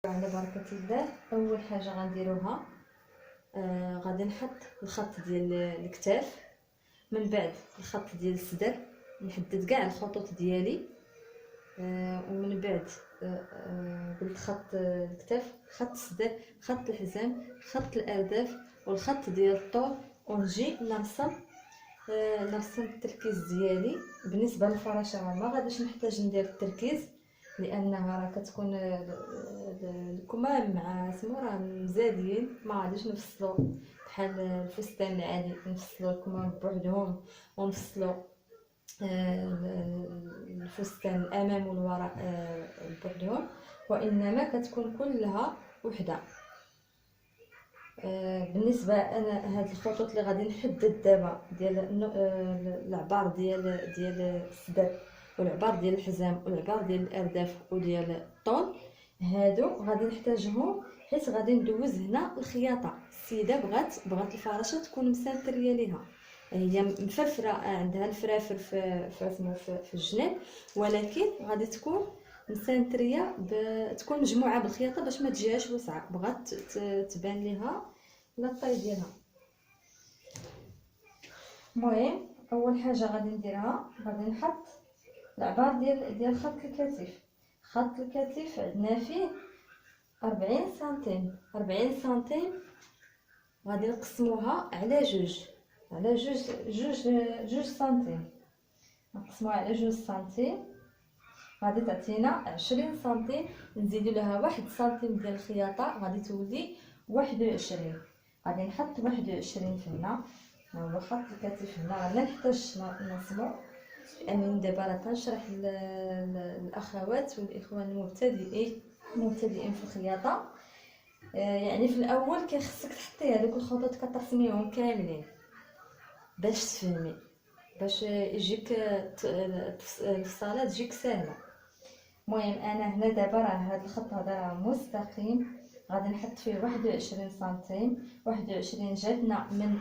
على بركة الله. اول حاجه غنديروها غادي نحط الخط ديال الكتاف، من بعد الخط ديال الصدر، نحدد كاع الخطوط ديالي، ومن بعد قلت خط الكتاف، خط الصدر، خط الحزام، خط الارداف والخط ديال الطول، ونجي نرسم التركيز ديالي. بالنسبه للفراشه ما غاديش نحتاج ندير التركيز، لانها راه كتكون الكمام مع سمو راه مزادين، ما غاديش نفصلو بحال الفستان العادي نفصلو الكمام بوحدهم ونفصلو الفستان الامام والوراء بوحدهم، وانما كتكون كلها وحده. بالنسبه انا هاد الخطوط اللي غادي نحدد دابا ديال العبار ديال الصدر والعبار ديال الحزام والعبار ديال الارداف وديال الطول، هادو غادي نحتاجهم حيت غادي ندوز هنا الخياطه. السيده بغات الفراشه تكون مسنتريه ليها، هي مفرفره عندها الفرافر في الجناب، ولكن غادي تكون مسنتريه تكون مجموعه بالخياطه باش ما تجيهاش وسعه، بغات تبان ليها لاطاي ديالها. المهم اول حاجه غادي نديرها، غادي نحط العبار ديال خط الكتف. خط الكتف عندنا فيه 40 سنتيم. 40 سنتيم غادي نقسموها على جوج سنتيم، نقسموها على 2 سنتيم غادي تعطينا 20 سنتيم. نزيدو لها 1 سنتيم ديال الخياطه غادي تولي 21. غادي نحط 21 هنا. ها هو خط الكتف هنا. ما نحتاجش نرسمو لانني دابا راه كنشرح الاخوات والاخوان المبتدئين في الخياطه. يعني في الاول كيخصك تحطي هذوك الخطوط كترسميهم كاملين باش تفهمي، باش يجيك الفصاله تجيك سهله. المهم انا هنا دابا راه هذا الخط هذا راه مستقيم، غادي نحط فيه 21 سنتيم. 21 جاتنا من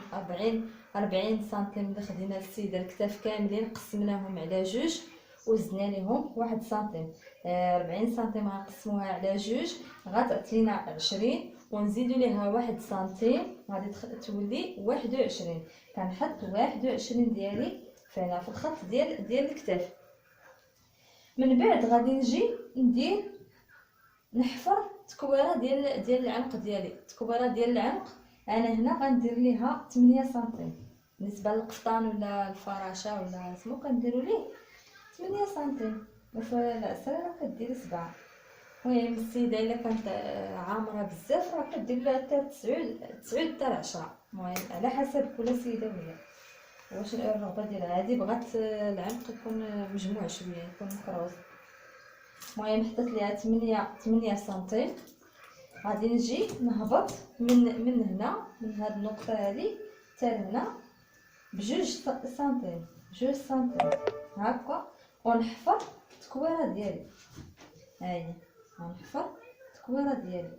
40 سنتيم اللي خدينا السيده الكتاف كاملين قسمناهم على جوج وزدنا لهم 1 سنتيم. 40 سنتيم غنقسموها على جوج غتعطينا 20 ونزيدو ليها 1 سنتيم غادي تولي 21. كنحط 21 ديالي فهنا في الخط ديال الكتاف. من بعد غادي نجي نحفر تكويره ديال العنق ديالي. التكويره ديال العنق انا هنا غندير ليها 8 سنتيم. بالنسبه للقفطان ولا الفراشه ولا سمو كنديروا ليه 8 سنتيم، وفي العسره راه كديري 7. المهم السيده الا كانت عامره بزاف راه كدير لها حتى 9 حتى 10. المهم على حسب كل سيده وهي واش الرغبه ديالها. هذه بغات العنق يكون مجموع شويه يكون مكروز. المهم حطيت ليها 8 سنتيم. غادي نجي نهبط من هنا من هاد النقطه هذه حتى هنا بجوج سنتيم، 2 سنتيم هكا، ونحفر التكويره ديالي. هاهي غنحفر التكويره ديالي.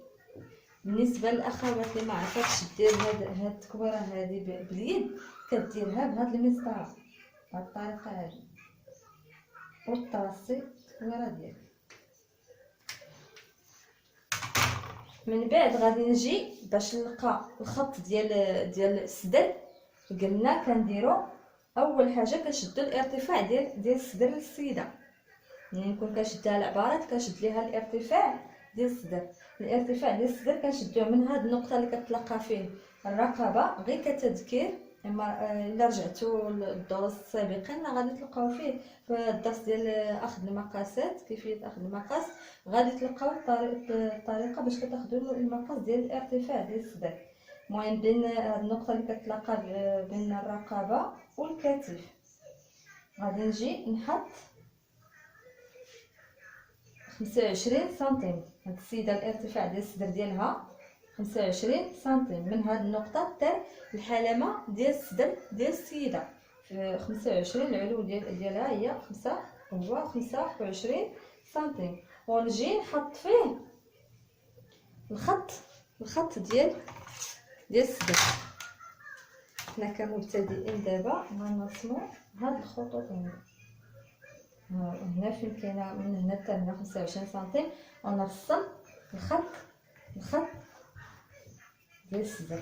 بالنسبه للاخوات اللي ما عرفتش دير هاد التكويره هذه باليد، كديرها بهاد المسطره بهاد الطريقه هذه وطراسي التكويره ديالك. من بعد غادي نجي باش نلقى الخط ديال الصدر. قلنا كنديرو اول حاجه كنشدو الارتفاع ديال الصدر للسيده. يعني نكون كنشدها العبارات كنشد ليها الارتفاع ديال الصدر. الارتفاع ديال الصدر كنشدوه من هاد النقطه اللي كتلقى فيه الرقبه. غير كتذكير الا رجعتوا للدروس السابقين غادي تلقاو فيه في الدرس ديال اخذ المقاسات، كيفيه اخذ المقاس. غادي تلقاو الطريقه باش كتاخذوا المقاس ديال الارتفاع ديال الصدر. المهم بين هاد النقطه اللي كتلقى بين الرقبه والكتف غادي نجي نحط 25 سنتيم. هاد السيده الارتفاع ديال الصدر ديالها 25 سنتيم من هاد النقطه حتى الحلمه ديال الصدر ديال السيده. في 25 العلو ديالها هي 25 سنتيم. ونجي نحط فيه الخط ديال الصدر. حنا كمبتدئين دابا غنرسمو هاد الخطوط هنا فين كاينه من هنا حتى هنا 25 سنتيم، ونرسم الخط ديال الصدر.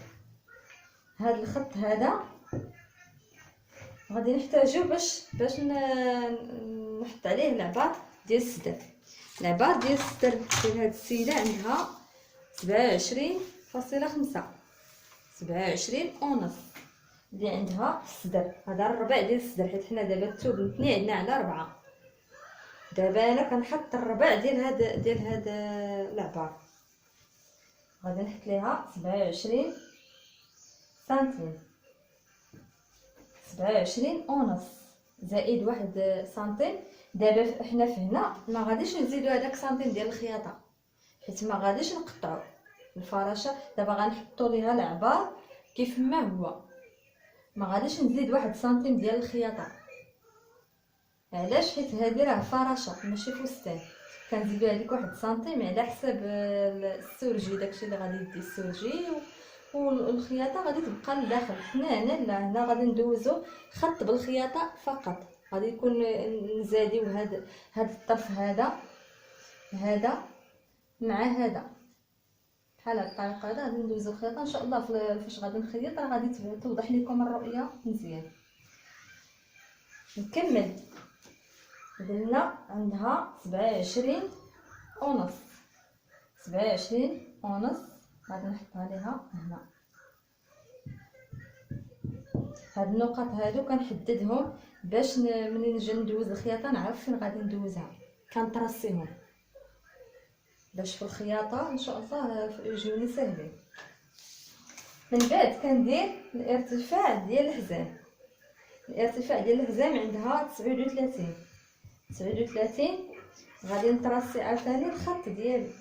هذا الخط هذا غادي نحتاجو باش نحط عليه العبار ديال الصدر. العبار ديال الصدر ديال هاد السيده عندها 27.5، 27 ونص اللي عندها في الصدر. هذا الربع ديال الصدر، حيت حنا دابا الثوب متني عندنا على 4. دابا انا كنحط الربع ديال هاد العبار. غادي نحط ليها 27 سنتيم، 27 ونص زائد 1 سنتيم. دابا حنا فهنا ما غاديش نزيدو هذاك سنتيم ديال الخياطه، حيت ما غاديش نقطعو الفراشه. دابا غنحطو ليها العبار كيف ما هو، ما غاديش نزيد 1 سنتيم ديال الخياطه. علاش؟ حيت هذه راه فراشه ماشي فستان، كنزيدو هذيك 1 سنتيم على حساب السورجي، داكشي اللي غادي يدي السورجي، والخياطه غادي تبقى لداخل. حنا هنا غادي ندوزو خط بالخياطه فقط. غادي يكون نزاديو هاد الطرف هذا مع هذا بحال هاد الطريقه. هذا غادي ندوزو الخياطه ان شاء الله. فاش غادي نخيط راه غادي توضح لكم الرؤيه مزيان. نكمل. قلنا عندها 27 ونص، 27 ونص غادي نحطها ليها هنا. هاد النقط هادو كنحددهم باش ملي نجي ندوز الخياطه نعرف فين غادي ندوزها، كنطرسيهم باش في الخياطه ان شاء الله يجوني ساهلين. من بعد كندير الارتفاع ديال الحزام. الارتفاع ديال الحزام عندها 39. غادي نطرسي عاوتاني الخط ديالي.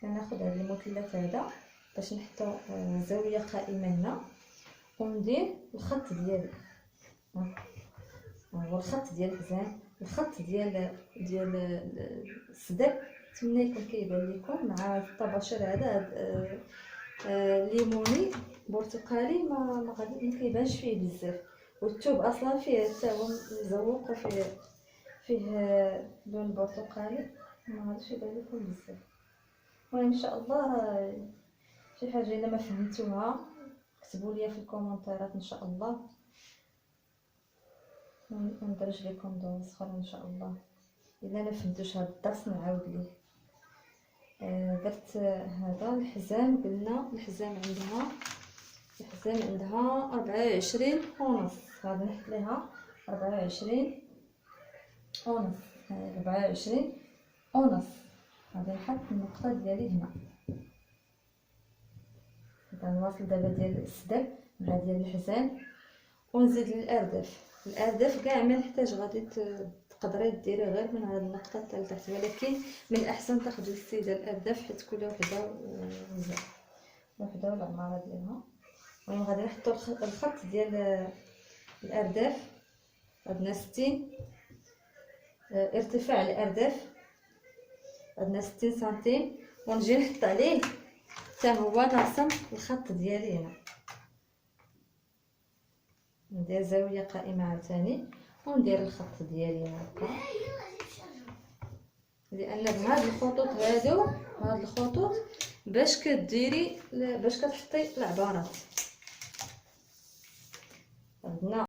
كناخذ هذا المثلث هذا باش نحطو زاويه قائمه هنا، وندير الخط ديالي. هو الخط ديال الحزام، الخط ديال الصدر تما يكون كيبان لكم مع الطباشر هذا ليموني برتقالي، ما غادي ما كيبانش فيه بزاف. والثوب اصلا فيه حتى هو مزوق وفيه لون برتقالي، ما غاديش يبان لكم بزاف. المهم ان شاء الله شي حاجه الا ما فهمتوها كتبوا لي في الكومنتات ان شاء الله، وندرج لكم دروس اخرى ان شاء الله. الا ما فهمتوش هذا الدرس نعاود ليه. درت هذا الحزام. قلنا الحزام عندها 24 ونص. غادي نحط ليها 24 ونص، 24 ونص. غادي نحط النقطه ديالي هنا. غنواصل دابا ديال الصدر مع ديال الحزام، ونزيد الارداف كاع ما نحتاج. غادي تقدري ديري غير من هاد النقطه حتى لتحت، ولكن من الاحسن تاخذي السيده الارداف حيت كل وحده والعماره ديالها. المهم غادي نحطو الخط ديال الارداف. عندنا 60 ارتفاع الارداف، عندنا 60 سنتيم، ونجي نحط عليه حتى هو نرسم الخط ديالي هنا. ندير زاويه قائمه عاوتاني وندير الخط ديالي هكا، لان بهاد الخطوط هادو هاد الخطوط باش كديري باش كتحطي العبارات. عندنا